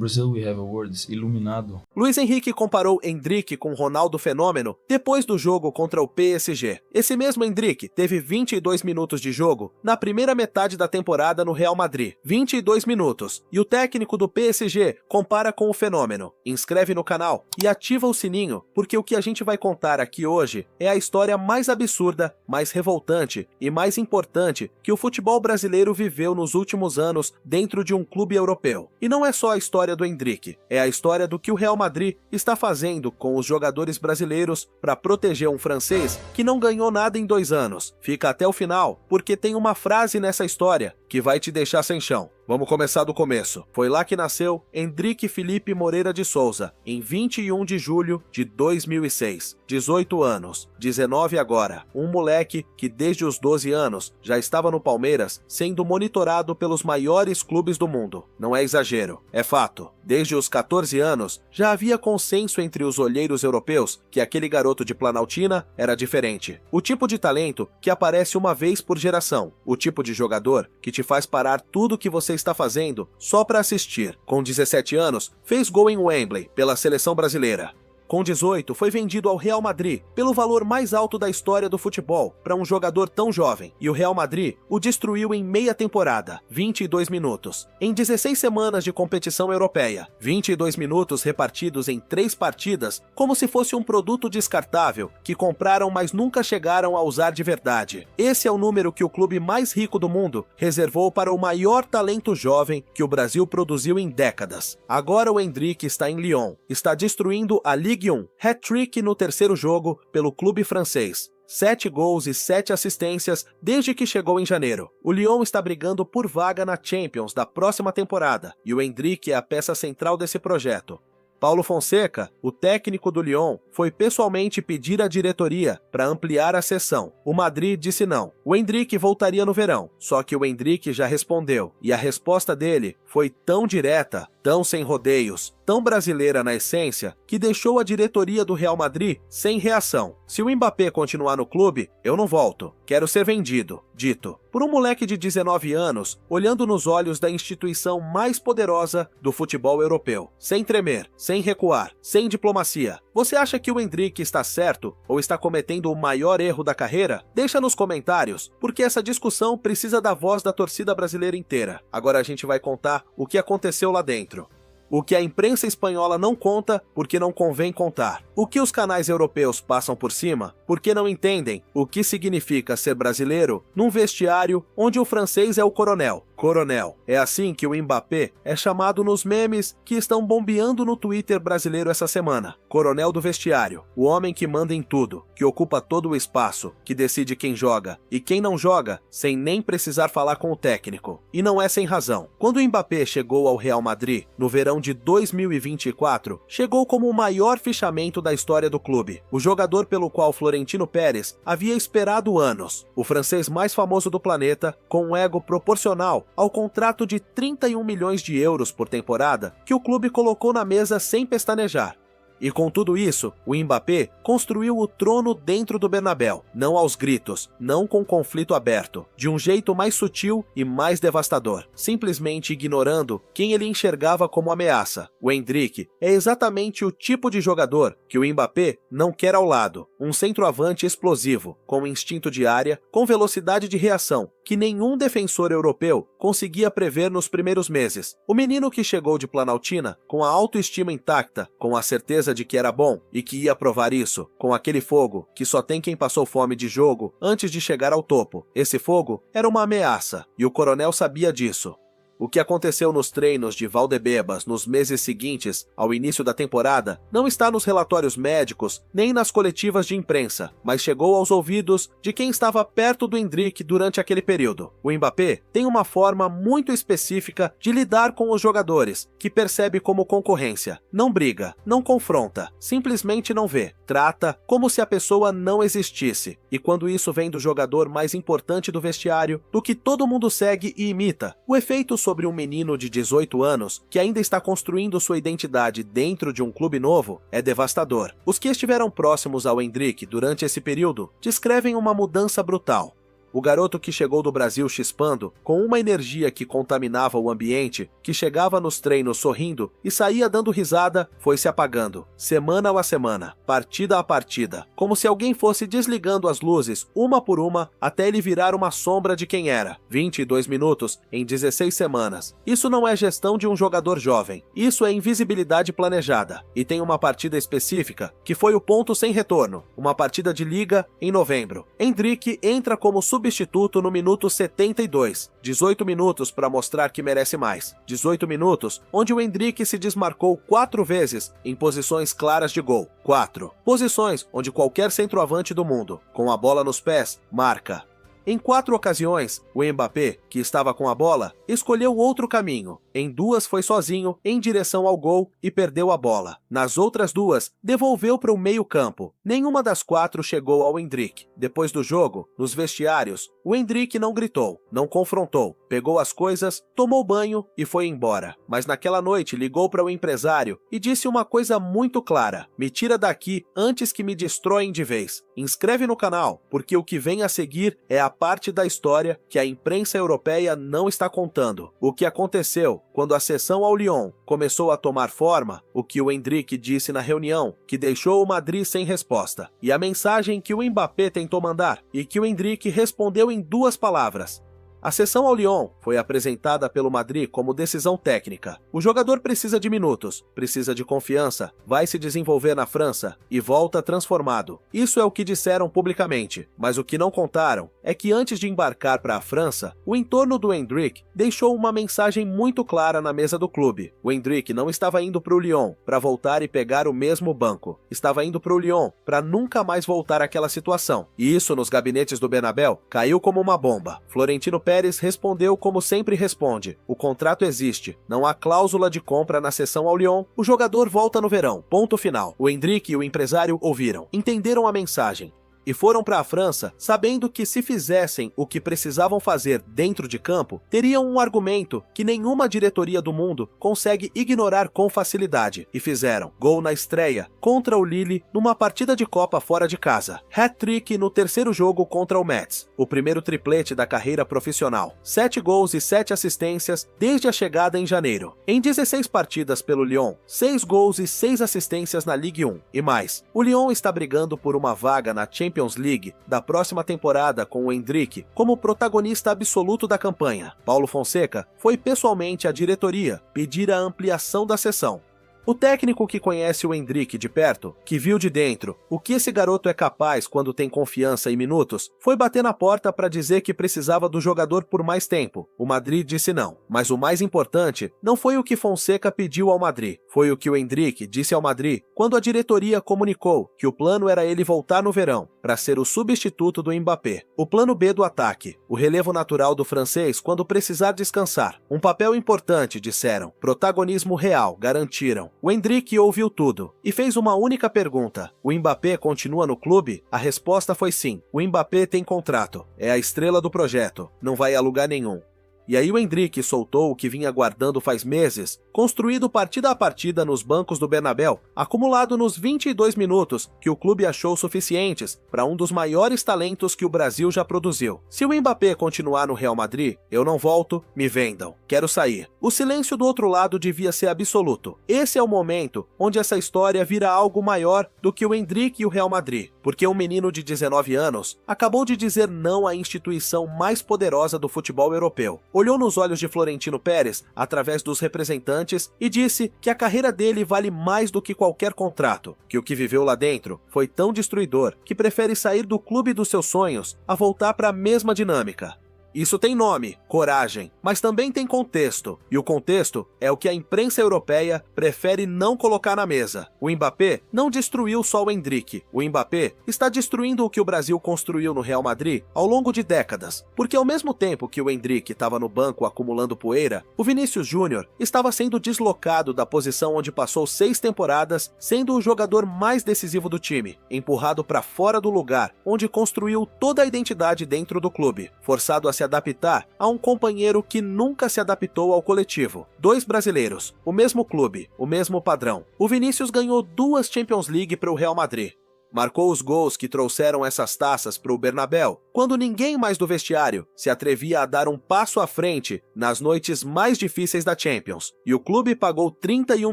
Brazil we have awards, iluminado. Luiz Henrique comparou Endrick com Ronaldo Fenômeno depois do jogo contra o PSG. Esse mesmo Endrick teve 22 minutos de jogo na primeira metade da temporada no Real Madrid. 22 minutos. E o técnico do PSG compara com o Fenômeno. Inscreve no canal e ativa o sininho, porque o que a gente vai contar aqui hoje é a história mais absurda, mais revoltante e mais importante que o futebol brasileiro viveu nos últimos anos dentro de um clube europeu. E não é só a história do Endrick, é a história do que o Real Madrid está fazendo com os jogadores brasileiros para proteger um francês que não ganhou nada em 2 anos. Fica até o final, porque tem uma frase nessa história que vai te deixar sem chão. Vamos começar do começo. Foi lá que nasceu Endrick Felipe Moreira de Souza, em 21 de julho de 2006. 18 anos, 19 agora. Um moleque que desde os 12 anos já estava no Palmeiras, sendo monitorado pelos maiores clubes do mundo. Não é exagero, é fato. Desde os 14 anos, já havia consenso entre os olheiros europeus que aquele garoto de Planaltina era diferente. O tipo de talento que aparece uma vez por geração. O tipo de jogador que te faz parar tudo que você está fazendo só para assistir. Com 17 anos, fez gol em Wembley pela seleção brasileira. Com 18, foi vendido ao Real Madrid pelo valor mais alto da história do futebol para um jogador tão jovem, e o Real Madrid o destruiu em meia temporada, 22 minutos. Em 16 semanas de competição europeia, 22 minutos repartidos em 3 partidas, como se fosse um produto descartável que compraram mas nunca chegaram a usar de verdade. Esse é o número que o clube mais rico do mundo reservou para o maior talento jovem que o Brasil produziu em décadas. Agora o Endrick está em Lyon, está destruindo a Ligue 1, hat-trick no terceiro jogo pelo clube francês. 7 gols e 7 assistências desde que chegou em janeiro. O Lyon está brigando por vaga na Champions da próxima temporada e o Endrick é a peça central desse projeto. Paulo Fonseca, o técnico do Lyon, foi pessoalmente pedir à diretoria para ampliar a cessão. O Madrid disse não. O Endrick voltaria no verão, só que o Endrick já respondeu, e a resposta dele foi tão direta, tão sem rodeios, tão brasileira na essência, que deixou a diretoria do Real Madrid sem reação. Se o Mbappé continuar no clube, eu não volto. Quero ser vendido, dito por um moleque de 19 anos, olhando nos olhos da instituição mais poderosa do futebol europeu. Sem tremer, sem recuar, sem diplomacia. Você acha que o Endrick está certo ou está cometendo o maior erro da carreira? Deixa nos comentários, porque essa discussão precisa da voz da torcida brasileira inteira. Agora a gente vai contar o que aconteceu lá dentro. O que a imprensa espanhola não conta porque não convém contar. O que os canais europeus passam por cima porque não entendem o que significa ser brasileiro num vestiário onde o francês é o coronel. Coronel. É assim que o Mbappé é chamado nos memes que estão bombeando no Twitter brasileiro essa semana. Coronel do vestiário. O homem que manda em tudo, que ocupa todo o espaço, que decide quem joga e quem não joga sem nem precisar falar com o técnico. E não é sem razão. Quando o Mbappé chegou ao Real Madrid no verão de 2024, chegou como o maior fichamento da história do clube. O jogador pelo qual Florentino Pérez havia esperado anos. O francês mais famoso do planeta, com um ego proporcional ao contrato de 31 milhões de euros por temporada que o clube colocou na mesa sem pestanejar. E com tudo isso, o Mbappé construiu o trono dentro do Bernabéu, não aos gritos, não com conflito aberto, de um jeito mais sutil e mais devastador, simplesmente ignorando quem ele enxergava como ameaça. O Endrick é exatamente o tipo de jogador que o Mbappé não quer ao lado, um centroavante explosivo, com instinto de área, com velocidade de reação, que nenhum defensor europeu conseguia prever nos primeiros meses. O menino que chegou de Planaltina, com a autoestima intacta, com a certeza de que era bom e que ia provar isso, com aquele fogo que só tem quem passou fome de jogo antes de chegar ao topo. Esse fogo era uma ameaça, e o coronel sabia disso. O que aconteceu nos treinos de Valdebebas nos meses seguintes ao início da temporada não está nos relatórios médicos nem nas coletivas de imprensa, mas chegou aos ouvidos de quem estava perto do Endrick durante aquele período. O Mbappé tem uma forma muito específica de lidar com os jogadores, que percebe como concorrência. Não briga, não confronta, simplesmente não vê. Trata como se a pessoa não existisse. E quando isso vem do jogador mais importante do vestiário, do que todo mundo segue e imita, o efeito sobre um menino de 18 anos que ainda está construindo sua identidade dentro de um clube novo é devastador. Os que estiveram próximos ao Endrick durante esse período descrevem uma mudança brutal. O garoto que chegou do Brasil chispando, com uma energia que contaminava o ambiente, que chegava nos treinos sorrindo e saía dando risada, foi se apagando, semana a semana, partida a partida, como se alguém fosse desligando as luzes, uma por uma, até ele virar uma sombra de quem era. 22 minutos em 16 semanas. Isso não é gestão de um jogador jovem, isso é invisibilidade planejada. E tem uma partida específica, que foi o ponto sem retorno, uma partida de liga em novembro. Endrick entra como substituto no minuto 72, 18 minutos para mostrar que merece mais. 18 minutos onde o Endrick se desmarcou 4 vezes em posições claras de gol. 4 posições onde qualquer centroavante do mundo, com a bola nos pés, marca. Em 4 ocasiões, o Mbappé, que estava com a bola, escolheu outro caminho. Em 2 foi sozinho, em direção ao gol e perdeu a bola. Nas outras 2, devolveu para o meio-campo. Nenhuma das 4 chegou ao Endrick. Depois do jogo, nos vestiários, o Endrick não gritou, não confrontou, pegou as coisas, tomou banho e foi embora. Mas naquela noite ligou para o empresário e disse uma coisa muito clara: me tira daqui antes que me destroem de vez. Inscreve no canal, porque o que vem a seguir é a parte da história que a imprensa europeia não está contando. O que aconteceu quando a cessão ao Lyon começou a tomar forma, o que o Endrick disse na reunião, que deixou o Madrid sem resposta, e a mensagem que o Mbappé tentou mandar, e que o Endrick respondeu em 2 palavras. A cessão ao Lyon foi apresentada pelo Madrid como decisão técnica. O jogador precisa de minutos, precisa de confiança, vai se desenvolver na França e volta transformado. Isso é o que disseram publicamente, mas o que não contaram é que antes de embarcar para a França, o entorno do Endrick deixou uma mensagem muito clara na mesa do clube. O Endrick não estava indo para o Lyon para voltar e pegar o mesmo banco. Estava indo para o Lyon para nunca mais voltar àquela situação. E isso nos gabinetes do Bernabéu caiu como uma bomba. Florentino Pérez respondeu como sempre responde: o contrato existe, não há cláusula de compra na cessão ao Lyon, o jogador volta no verão, ponto final. O Endrick e o empresário ouviram, entenderam a mensagem e foram para a França sabendo que se fizessem o que precisavam fazer dentro de campo, teriam um argumento que nenhuma diretoria do mundo consegue ignorar com facilidade, e fizeram. Gol na estreia contra o Lille numa partida de Copa fora de casa. Hat-trick no terceiro jogo contra o Metz, o primeiro triplete da carreira profissional. 7 gols e 7 assistências desde a chegada em janeiro. Em 16 partidas pelo Lyon, 6 gols e 6 assistências na Ligue 1. E mais, o Lyon está brigando por uma vaga na Champions League da próxima temporada com o Endrick como protagonista absoluto da campanha. Paulo Fonseca foi pessoalmente à diretoria pedir a ampliação da cessão. O técnico que conhece o Endrick de perto, que viu de dentro o que esse garoto é capaz quando tem confiança e minutos, foi bater na porta para dizer que precisava do jogador por mais tempo. O Madrid disse não. Mas o mais importante não foi o que Fonseca pediu ao Madrid, foi o que o Endrick disse ao Madrid quando a diretoria comunicou que o plano era ele voltar no verão para ser o substituto do Mbappé. O plano B do ataque, o relevo natural do francês quando precisar descansar. Um papel importante, disseram. Protagonismo real, garantiram. O Endrick ouviu tudo e fez uma única pergunta: o Mbappé continua no clube? A resposta foi sim. O Mbappé tem contrato, é a estrela do projeto, não vai a lugar nenhum. E aí o Endrick soltou o que vinha guardando faz meses, construído partida a partida nos bancos do Bernabéu, acumulado nos 22 minutos que o clube achou suficientes para um dos maiores talentos que o Brasil já produziu. Se o Mbappé continuar no Real Madrid, eu não volto, me vendam. Quero sair. O silêncio do outro lado devia ser absoluto. Esse é o momento onde essa história vira algo maior do que o Endrick e o Real Madrid, porque um menino de 19 anos acabou de dizer não à instituição mais poderosa do futebol europeu. Olhou nos olhos de Florentino Pérez, através dos representantes, e disse que a carreira dele vale mais do que qualquer contrato, que o que viveu lá dentro foi tão destruidor que prefere sair do clube dos seus sonhos a voltar para a mesma dinâmica. Isso tem nome, coragem, mas também tem contexto, e o contexto é o que a imprensa europeia prefere não colocar na mesa. O Mbappé não destruiu só o Endrick, o Mbappé está destruindo o que o Brasil construiu no Real Madrid ao longo de décadas, porque ao mesmo tempo que o Endrick estava no banco acumulando poeira, o Vinícius Júnior estava sendo deslocado da posição onde passou 6 temporadas, sendo o jogador mais decisivo do time, empurrado para fora do lugar onde construiu toda a identidade dentro do clube, forçado a se adaptar a um companheiro que nunca se adaptou ao coletivo. 2 brasileiros, o mesmo clube, o mesmo padrão. O Vinícius ganhou 2 Champions League para o Real Madrid. Marcou os gols que trouxeram essas taças para o Bernabéu, quando ninguém mais do vestiário se atrevia a dar um passo à frente nas noites mais difíceis da Champions. E o clube pagou 31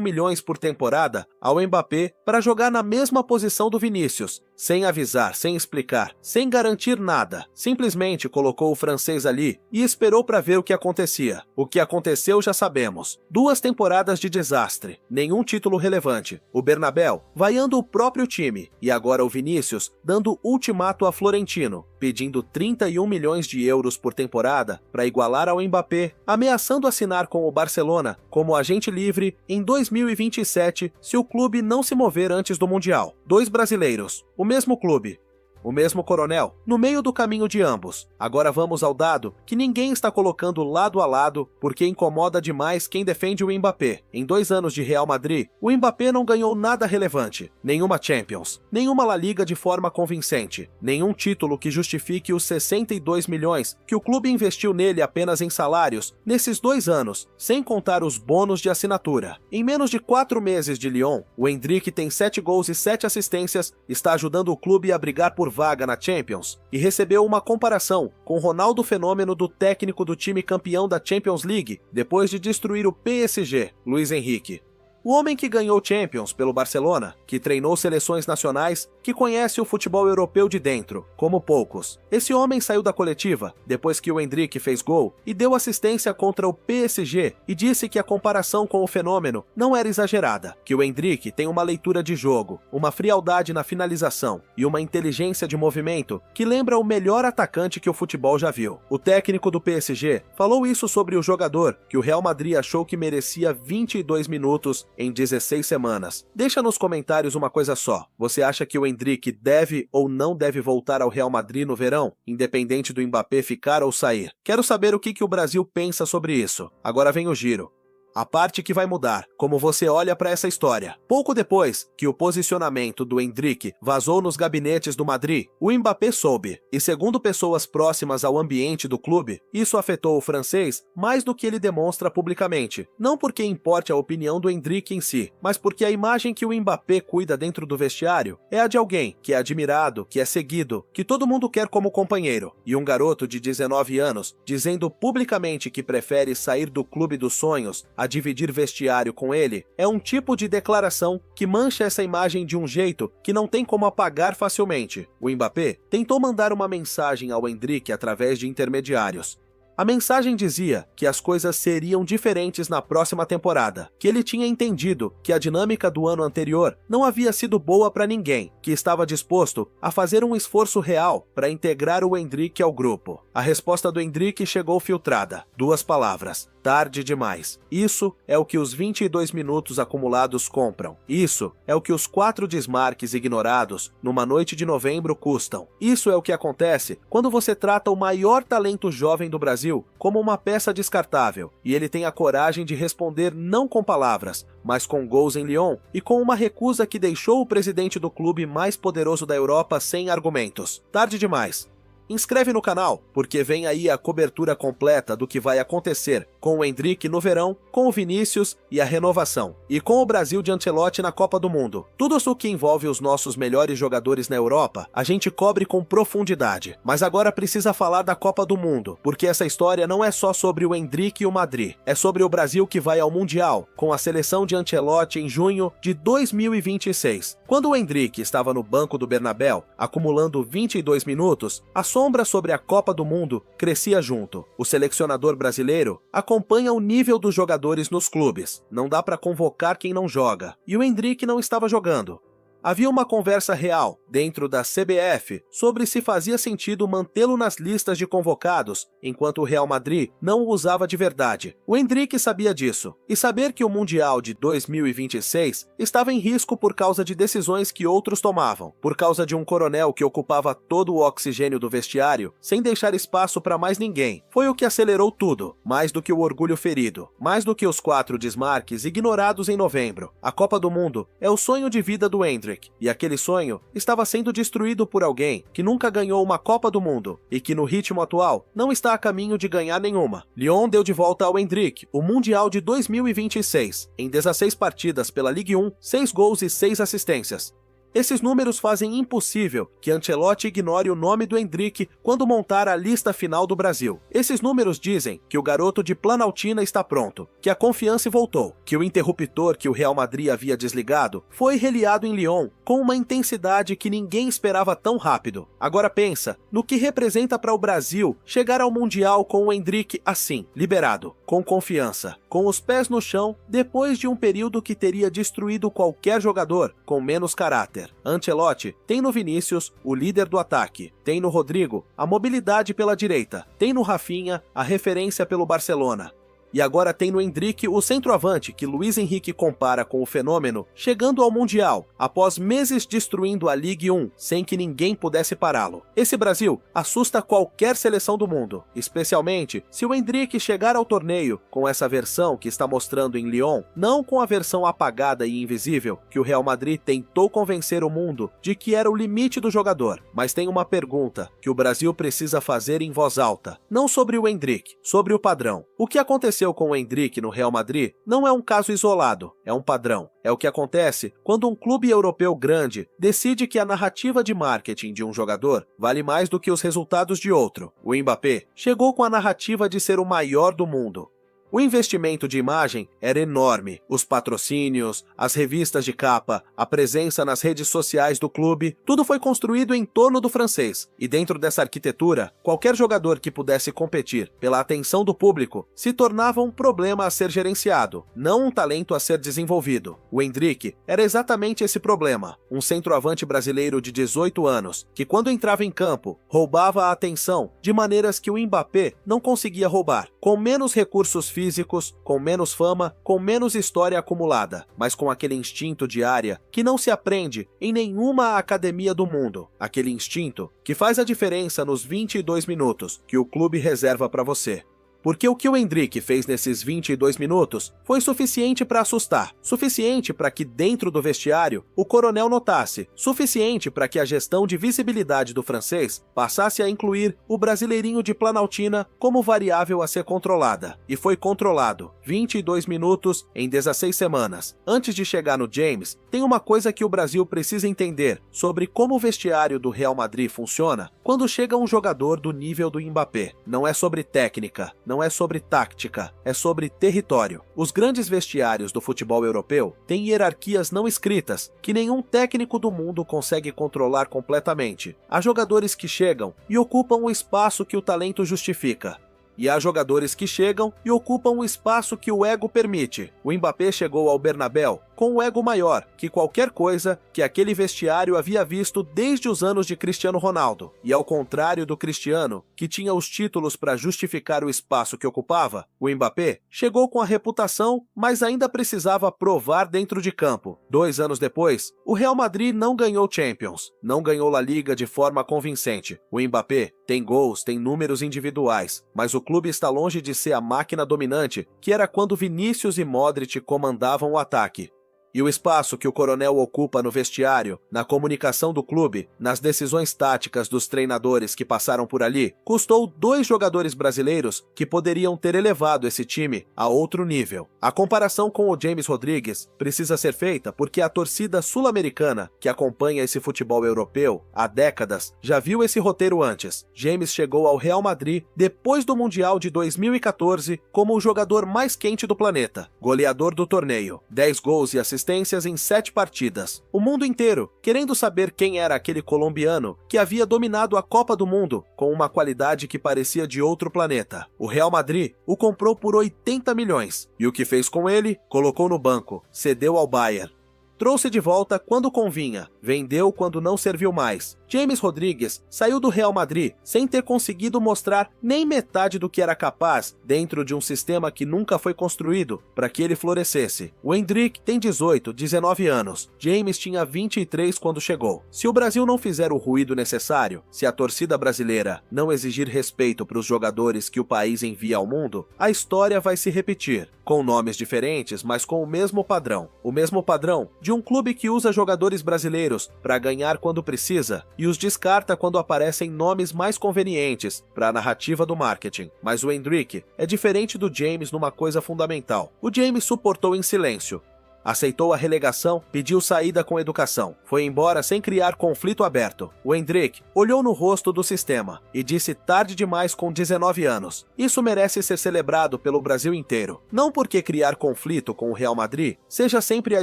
milhões por temporada ao Mbappé para jogar na mesma posição do Vinícius, sem avisar, sem explicar, sem garantir nada. Simplesmente colocou o francês ali e esperou para ver o que acontecia. O que aconteceu já sabemos. 2 temporadas de desastre, nenhum título relevante. O Bernabéu vaiando o próprio time e agora o Vinícius dando ultimato a Florentino, pedindo 31 milhões de euros por temporada para igualar ao Mbappé, ameaçando assinar com o Barcelona como agente livre em 2027 se o clube não se mover antes do Mundial. 2 brasileiros, o mesmo clube, o mesmo coronel, no meio do caminho de ambos. Agora vamos ao dado que ninguém está colocando lado a lado porque incomoda demais quem defende o Mbappé. Em 2 anos de Real Madrid, o Mbappé não ganhou nada relevante. Nenhuma Champions, nenhuma La Liga de forma convincente, nenhum título que justifique os 62 milhões que o clube investiu nele apenas em salários nesses 2 anos, sem contar os bônus de assinatura. Em menos de 4 meses de Lyon, o Endrick tem 7 gols e 7 assistências, está ajudando o clube a brigar por vaga na Champions e recebeu uma comparação com Ronaldo Fenômeno do técnico do time campeão da Champions League depois de destruir o PSG, Luiz Henrique. O homem que ganhou Champions pelo Barcelona, que treinou seleções nacionais, que conhece o futebol europeu de dentro, como poucos. Esse homem saiu da coletiva, depois que o Endrick fez gol, e deu assistência contra o PSG, e disse que a comparação com o Fenômeno não era exagerada, que o Endrick tem uma leitura de jogo, uma frialdade na finalização e uma inteligência de movimento que lembra o melhor atacante que o futebol já viu. O técnico do PSG falou isso sobre o jogador, que o Real Madrid achou que merecia 22 minutos em 16 semanas. Deixa nos comentários uma coisa só. Você acha que o Endrick deve ou não deve voltar ao Real Madrid no verão, independente do Mbappé ficar ou sair? Quero saber o que o Brasil pensa sobre isso. Agora vem o giro. A parte que vai mudar, como você olha para essa história. Pouco depois que o posicionamento do Endrick vazou nos gabinetes do Madrid, o Mbappé soube, e segundo pessoas próximas ao ambiente do clube, isso afetou o francês mais do que ele demonstra publicamente. Não porque importe a opinião do Endrick em si, mas porque a imagem que o Mbappé cuida dentro do vestiário é a de alguém que é admirado, que é seguido, que todo mundo quer como companheiro. E um garoto de 19 anos dizendo publicamente que prefere sair do clube dos sonhos a dividir vestiário com ele, é um tipo de declaração que mancha essa imagem de um jeito que não tem como apagar facilmente. O Mbappé tentou mandar uma mensagem ao Endrick através de intermediários. A mensagem dizia que as coisas seriam diferentes na próxima temporada, que ele tinha entendido que a dinâmica do ano anterior não havia sido boa para ninguém, que estava disposto a fazer um esforço real para integrar o Endrick ao grupo. A resposta do Endrick chegou filtrada. 2 palavras. Tarde demais. Isso é o que os 22 minutos acumulados compram. Isso é o que os 4 desmarques ignorados numa noite de novembro custam. Isso é o que acontece quando você trata o maior talento jovem do Brasil como uma peça descartável e ele tem a coragem de responder não com palavras, mas com gols em Lyon e com uma recusa que deixou o presidente do clube mais poderoso da Europa sem argumentos. Tarde demais. Inscreve no canal, porque vem aí a cobertura completa do que vai acontecer com o Endrick no verão, com o Vinícius e a renovação, e com o Brasil de Ancelotti na Copa do Mundo. Tudo isso que envolve os nossos melhores jogadores na Europa, a gente cobre com profundidade. Mas agora precisa falar da Copa do Mundo, porque essa história não é só sobre o Endrick e o Madrid, é sobre o Brasil que vai ao Mundial, com a seleção de Ancelotti em junho de 2026. Quando o Endrick estava no banco do Bernabéu, acumulando 22 minutos, a sombra sobre a Copa do Mundo crescia junto. O selecionador brasileiro acompanha o nível dos jogadores nos clubes. Não dá para convocar quem não joga. E o Endrick não estava jogando. Havia uma conversa real, dentro da CBF, sobre se fazia sentido mantê-lo nas listas de convocados, enquanto o Real Madrid não o usava de verdade. O Endrick sabia disso, e saber que o Mundial de 2026 estava em risco por causa de decisões que outros tomavam, por causa de um coronel que ocupava todo o oxigênio do vestiário, sem deixar espaço para mais ninguém, foi o que acelerou tudo, mais do que o orgulho ferido, mais do que os 4 desmarques ignorados em novembro. A Copa do Mundo é o sonho de vida do Endrick. E aquele sonho estava sendo destruído por alguém que nunca ganhou uma Copa do Mundo e que no ritmo atual não está a caminho de ganhar nenhuma. Lyon deu de volta ao Endrick o Mundial de 2026, em 16 partidas pela Ligue 1, 6 gols e 6 assistências. Esses números fazem impossível que Ancelotti ignore o nome do Endrick quando montar a lista final do Brasil. Esses números dizem que o garoto de Planaltina está pronto, que a confiança voltou, que o interruptor que o Real Madrid havia desligado foi reliado em Lyon com uma intensidade que ninguém esperava tão rápido. Agora pensa no que representa para o Brasil chegar ao Mundial com o Endrick assim, liberado, com confiança, com os pés no chão, depois de um período que teria destruído qualquer jogador com menos caráter. Ancelotti tem no Vinícius o líder do ataque, tem no Rodrigo a mobilidade pela direita, tem no Rafinha a referência pelo Barcelona. E agora tem no Endrick o centroavante que Luiz Henrique compara com o fenômeno, chegando ao Mundial, após meses destruindo a Ligue 1, sem que ninguém pudesse pará-lo. Esse Brasil assusta qualquer seleção do mundo, especialmente se o Endrick chegar ao torneio com essa versão que está mostrando em Lyon, não com a versão apagada e invisível que o Real Madrid tentou convencer o mundo de que era o limite do jogador. Mas tem uma pergunta que o Brasil precisa fazer em voz alta, não sobre o Endrick, sobre o padrão. O que aconteceu com o Endrick no Real Madrid não é um caso isolado, é um padrão. É o que acontece quando um clube europeu grande decide que a narrativa de marketing de um jogador vale mais do que os resultados de outro. O Mbappé chegou com a narrativa de ser o maior do mundo. O investimento de imagem era enorme, os patrocínios, as revistas de capa, a presença nas redes sociais do clube, tudo foi construído em torno do francês. E dentro dessa arquitetura, qualquer jogador que pudesse competir pela atenção do público se tornava um problema a ser gerenciado, não um talento a ser desenvolvido. O Endrick era exatamente esse problema, um centroavante brasileiro de 18 anos, que quando entrava em campo, roubava a atenção de maneiras que o Mbappé não conseguia roubar, com menos recursos físicos, com menos fama, com menos história acumulada, mas com aquele instinto de área que não se aprende em nenhuma academia do mundo. Aquele instinto que faz a diferença nos 22 minutos que o clube reserva para você. Porque o que o Endrick fez nesses 22 minutos foi suficiente para assustar, suficiente para que dentro do vestiário o coronel notasse, suficiente para que a gestão de visibilidade do francês passasse a incluir o brasileirinho de Planaltina como variável a ser controlada. E foi controlado, 22 minutos em 16 semanas. Antes de chegar no James, tem uma coisa que o Brasil precisa entender sobre como o vestiário do Real Madrid funciona quando chega um jogador do nível do Mbappé. Não é sobre técnica, não é sobre tática, é sobre território. Os grandes vestiários do futebol europeu têm hierarquias não escritas, que nenhum técnico do mundo consegue controlar completamente. Há jogadores que chegam e ocupam o espaço que o talento justifica. E há jogadores que chegam e ocupam o espaço que o ego permite. O Mbappé chegou ao Bernabéu com um ego maior que qualquer coisa que aquele vestiário havia visto desde os anos de Cristiano Ronaldo. E ao contrário do Cristiano, que tinha os títulos para justificar o espaço que ocupava, o Mbappé chegou com a reputação, mas ainda precisava provar dentro de campo. 2 anos depois, o Real Madrid não ganhou Champions, não ganhou La Liga de forma convincente. O Mbappé tem gols, tem números individuais, mas o clube está longe de ser a máquina dominante que era quando Vinícius e Modric comandavam o ataque. E o espaço que o coronel ocupa no vestiário, na comunicação do clube, nas decisões táticas dos treinadores que passaram por ali, custou 2 jogadores brasileiros que poderiam ter elevado esse time a outro nível. A comparação com o James Rodrigues precisa ser feita porque a torcida sul-americana que acompanha esse futebol europeu há décadas já viu esse roteiro antes. James chegou ao Real Madrid depois do Mundial de 2014 como o jogador mais quente do planeta, goleador do torneio, 10 gols e assistências em 7 partidas. O mundo inteiro querendo saber quem era aquele colombiano que havia dominado a Copa do Mundo com uma qualidade que parecia de outro planeta. O Real Madrid o comprou por 80 milhões e o que fez com ele? Colocou no banco, cedeu ao Bayern. Trouxe de volta quando convinha, vendeu quando não serviu mais. James Rodrigues saiu do Real Madrid sem ter conseguido mostrar nem metade do que era capaz dentro de um sistema que nunca foi construído para que ele florescesse. O Endrick tem 18, 19 anos. James tinha 23 quando chegou. Se o Brasil não fizer o ruído necessário, se a torcida brasileira não exigir respeito para os jogadores que o país envia ao mundo, a história vai se repetir, com nomes diferentes, mas com o mesmo padrão. O mesmo padrão de um clube que usa jogadores brasileiros para ganhar quando precisa e os descarta quando aparecem nomes mais convenientes para a narrativa do marketing. Mas o Endrick é diferente do James numa coisa fundamental. O James suportou em silêncio. Aceitou a relegação, pediu saída com educação. Foi embora sem criar conflito aberto. O Endrick olhou no rosto do sistema e disse tarde demais com 19 anos. Isso merece ser celebrado pelo Brasil inteiro. Não porque criar conflito com o Real Madrid seja sempre a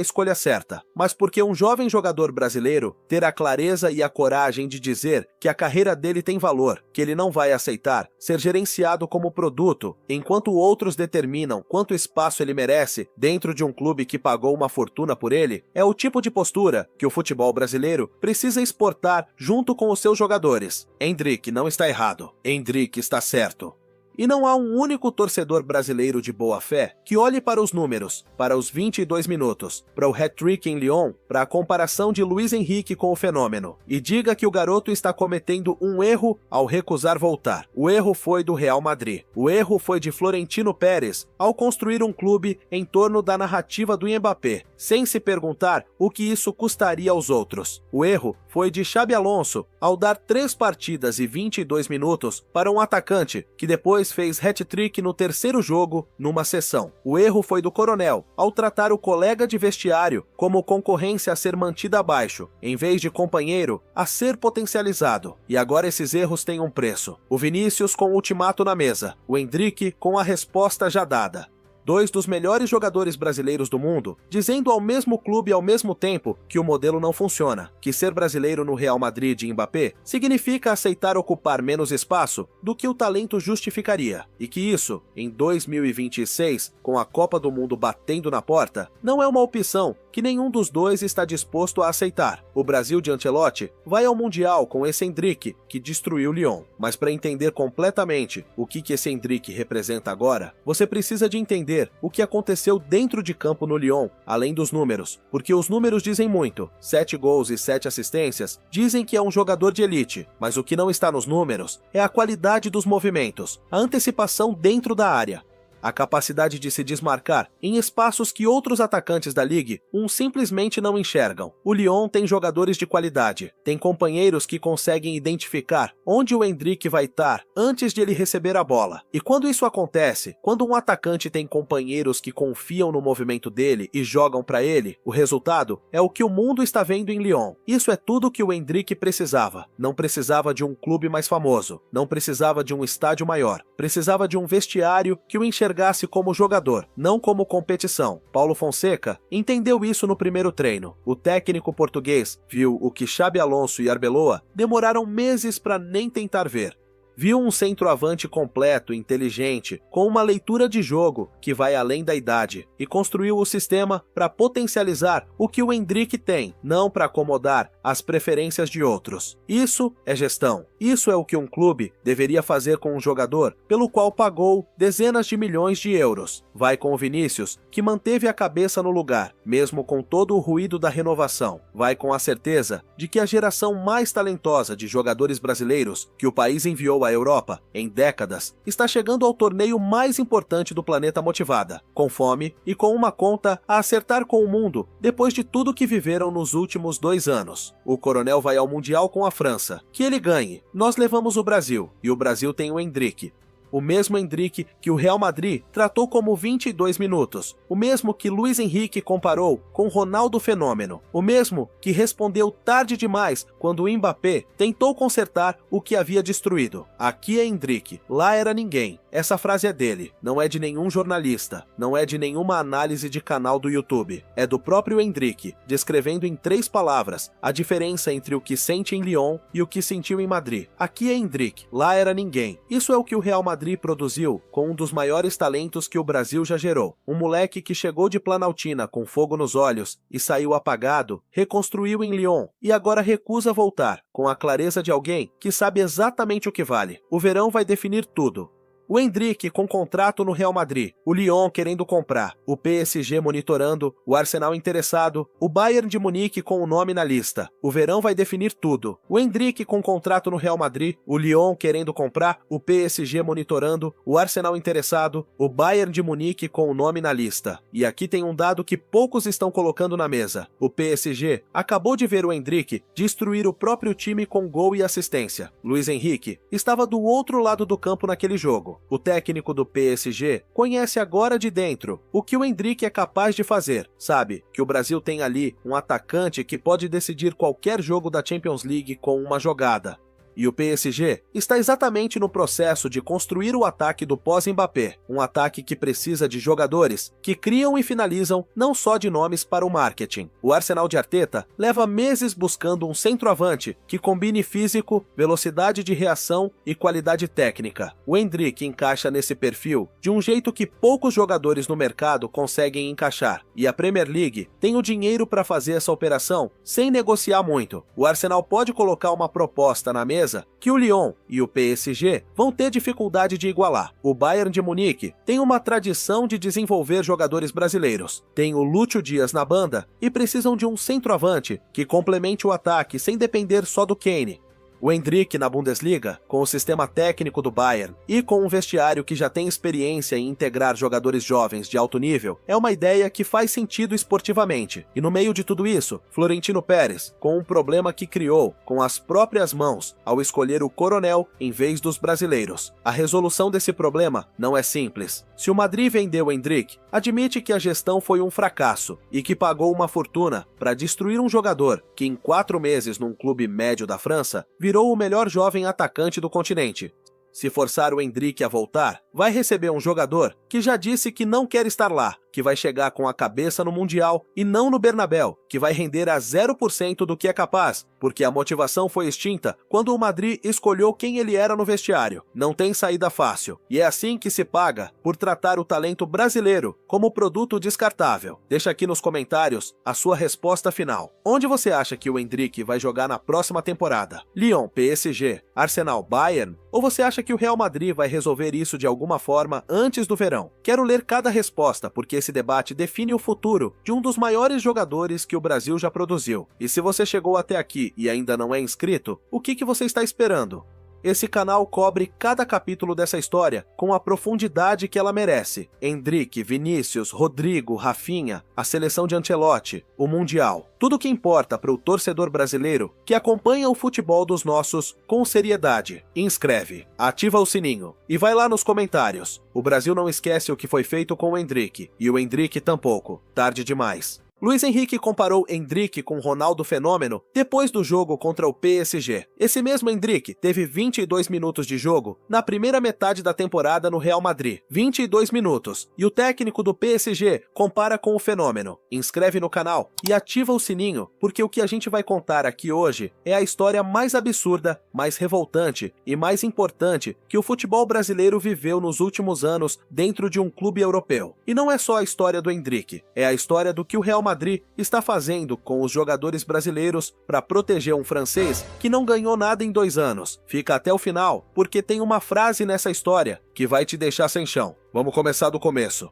escolha certa, mas porque um jovem jogador brasileiro ter a clareza e a coragem de dizer que a carreira dele tem valor, que ele não vai aceitar ser gerenciado como produto, enquanto outros determinam quanto espaço ele merece dentro de um clube que pagou uma fortuna por ele, é o tipo de postura que o futebol brasileiro precisa exportar junto com os seus jogadores. Endrick não está errado. Endrick está certo. E não há um único torcedor brasileiro de boa fé que olhe para os números, para os 22 minutos, para o hat-trick em Lyon, para a comparação de Luiz Henrique com o fenômeno, e diga que o garoto está cometendo um erro ao recusar voltar. O erro foi do Real Madrid. O erro foi de Florentino Pérez ao construir um clube em torno da narrativa do Mbappé, sem se perguntar o que isso custaria aos outros. O erro foi de Xabi Alonso ao dar 3 partidas e 22 minutos para um atacante que depois fez hat-trick no terceiro jogo numa sessão. O erro foi do Coronel ao tratar o colega de vestiário como concorrência a ser mantida abaixo, em vez de companheiro a ser potencializado. E agora esses erros têm um preço. O Vinícius com o ultimato na mesa, o Endrick com a resposta já dada. 2 dos melhores jogadores brasileiros do mundo, dizendo ao mesmo clube ao mesmo tempo que o modelo não funciona, que ser brasileiro no Real Madrid de Mbappé significa aceitar ocupar menos espaço do que o talento justificaria, e que isso, em 2026, com a Copa do Mundo batendo na porta, não é uma opção que nenhum dos dois está disposto a aceitar. O Brasil de Ancelotti vai ao Mundial com esse Endrick que destruiu Lyon. Mas para entender completamente o que esse Endrick representa agora, você precisa de entender o que aconteceu dentro de campo no Lyon, além dos números, porque os números dizem muito. 7 gols e 7 assistências dizem que é um jogador de elite, mas o que não está nos números é a qualidade dos movimentos, a antecipação dentro da área, a capacidade de se desmarcar em espaços que outros atacantes da Ligue simplesmente não enxergam. O Lyon tem jogadores de qualidade, tem companheiros que conseguem identificar onde o Endrick vai estar antes de ele receber a bola. E quando isso acontece, quando um atacante tem companheiros que confiam no movimento dele e jogam para ele, o resultado é o que o mundo está vendo em Lyon. Isso é tudo que o Endrick precisava. Não precisava de um clube mais famoso, não precisava de um estádio maior, precisava de um vestiário que o enxergasse como jogador, não como competição. Paulo Fonseca entendeu isso no primeiro treino. O técnico português viu o que Xabi Alonso e Arbeloa demoraram meses para nem tentar ver. Viu um centroavante completo, inteligente, com uma leitura de jogo que vai além da idade, e construiu o sistema para potencializar o que o Endrick tem, não para acomodar as preferências de outros. Isso é gestão. Isso é o que um clube deveria fazer com um jogador pelo qual pagou dezenas de milhões de euros. Vai com o Vinícius, que manteve a cabeça no lugar, mesmo com todo o ruído da renovação. Vai com a certeza de que a geração mais talentosa de jogadores brasileiros que o país enviou à Europa em décadas está chegando ao torneio mais importante do planeta motivada, com fome e com uma conta a acertar com o mundo depois de tudo que viveram nos últimos 2 anos. O Coronel vai ao Mundial com a França. Que ele ganhe. Nós levamos o Brasil, e o Brasil tem o Endrick. O mesmo Endrick que o Real Madrid tratou como 22 minutos, o mesmo que Luiz Henrique comparou com Ronaldo Fenômeno, o mesmo que respondeu tarde demais quando o Mbappé tentou consertar o que havia destruído. Aqui é Endrick, lá era ninguém. Essa frase é dele, não é de nenhum jornalista, não é de nenhuma análise de canal do YouTube. É do próprio Endrick, descrevendo em 3 palavras a diferença entre o que sente em Lyon e o que sentiu em Madrid. Aqui é Endrick, lá era ninguém. Isso é o que o Real Madrid produziu com um dos maiores talentos que o Brasil já gerou. Um moleque que chegou de Planaltina com fogo nos olhos e saiu apagado, reconstruiu em Lyon e agora recusa voltar, com a clareza de alguém que sabe exatamente o que vale. O verão vai definir tudo. O Endrick com contrato no Real Madrid, o Lyon querendo comprar, o PSG monitorando, o Arsenal interessado, o Bayern de Munique com o nome na lista. O verão vai definir tudo. O Endrick com contrato no Real Madrid, o Lyon querendo comprar, o PSG monitorando, o Arsenal interessado, o Bayern de Munique com o nome na lista. E aqui tem um dado que poucos estão colocando na mesa. O PSG acabou de ver o Endrick destruir o próprio time com gol e assistência. Luiz Henrique estava do outro lado do campo naquele jogo. jogo. O técnico do PSG conhece agora de dentro o que o Endrick é capaz de fazer. Sabe que o Brasil tem ali um atacante que pode decidir qualquer jogo da Champions League com uma jogada. E o PSG está exatamente no processo de construir o ataque do pós-Mbappé, um ataque que precisa de jogadores que criam e finalizam não só de nomes para o marketing. O Arsenal de Arteta leva meses buscando um centroavante que combine físico, velocidade de reação e qualidade técnica. O Endrick encaixa nesse perfil de um jeito que poucos jogadores no mercado conseguem encaixar, e a Premier League tem o dinheiro para fazer essa operação sem negociar muito. O Arsenal pode colocar uma proposta na mesa que o Lyon e o PSG vão ter dificuldade de igualar. O Bayern de Munique tem uma tradição de desenvolver jogadores brasileiros. Tem o Lúcio Dias na banda e precisam de um centroavante que complemente o ataque sem depender só do Kane. O Endrick na Bundesliga, com o sistema técnico do Bayern e com um vestiário que já tem experiência em integrar jogadores jovens de alto nível, é uma ideia que faz sentido esportivamente. E no meio de tudo isso, Florentino Pérez, com um problema que criou com as próprias mãos ao escolher o Coronel em vez dos brasileiros. A resolução desse problema não é simples. Se o Madrid vendeu o Endrick, admite que a gestão foi um fracasso e que pagou uma fortuna para destruir um jogador que em 4 meses num clube médio da França virou o melhor jovem atacante do continente. Se forçar o Endrick a voltar, vai receber um jogador que já disse que não quer estar lá, que vai chegar com a cabeça no Mundial e não no Bernabéu, que vai render a 0% do que é capaz, porque a motivação foi extinta quando o Madrid escolheu quem ele era no vestiário. Não tem saída fácil, e é assim que se paga por tratar o talento brasileiro como produto descartável. Deixa aqui nos comentários a sua resposta final. Onde você acha que o Endrick vai jogar na próxima temporada? Lyon, PSG, Arsenal, Bayern? Ou você acha que o Real Madrid vai resolver isso de alguma forma antes do verão? Quero ler cada resposta, porque esse debate define o futuro de um dos maiores jogadores que o Brasil já produziu. E se você chegou até aqui e ainda não é inscrito, o que você está esperando? Esse canal cobre cada capítulo dessa história com a profundidade que ela merece. Endrick, Vinícius, Rodrigo, Rafinha, a seleção de Ancelotti, o Mundial. Tudo o que importa para o torcedor brasileiro que acompanha o futebol dos nossos com seriedade. Inscreve, ativa o sininho e vai lá nos comentários. O Brasil não esquece o que foi feito com o Endrick, e o Endrick tampouco. Tarde demais. Luiz Henrique comparou Endrick com Ronaldo Fenômeno depois do jogo contra o PSG. Esse mesmo Endrick teve 22 minutos de jogo na primeira metade da temporada no Real Madrid. 22 minutos. E o técnico do PSG compara com o Fenômeno. Inscreve no canal e ativa o sininho, porque o que a gente vai contar aqui hoje é a história mais absurda, mais revoltante e mais importante que o futebol brasileiro viveu nos últimos anos dentro de um clube europeu. E não é só a história do Endrick, é a história do que o Real Madrid está fazendo com os jogadores brasileiros para proteger um francês que não ganhou nada em 2 anos. Fica até o final, porque tem uma frase nessa história que vai te deixar sem chão. Vamos começar do começo.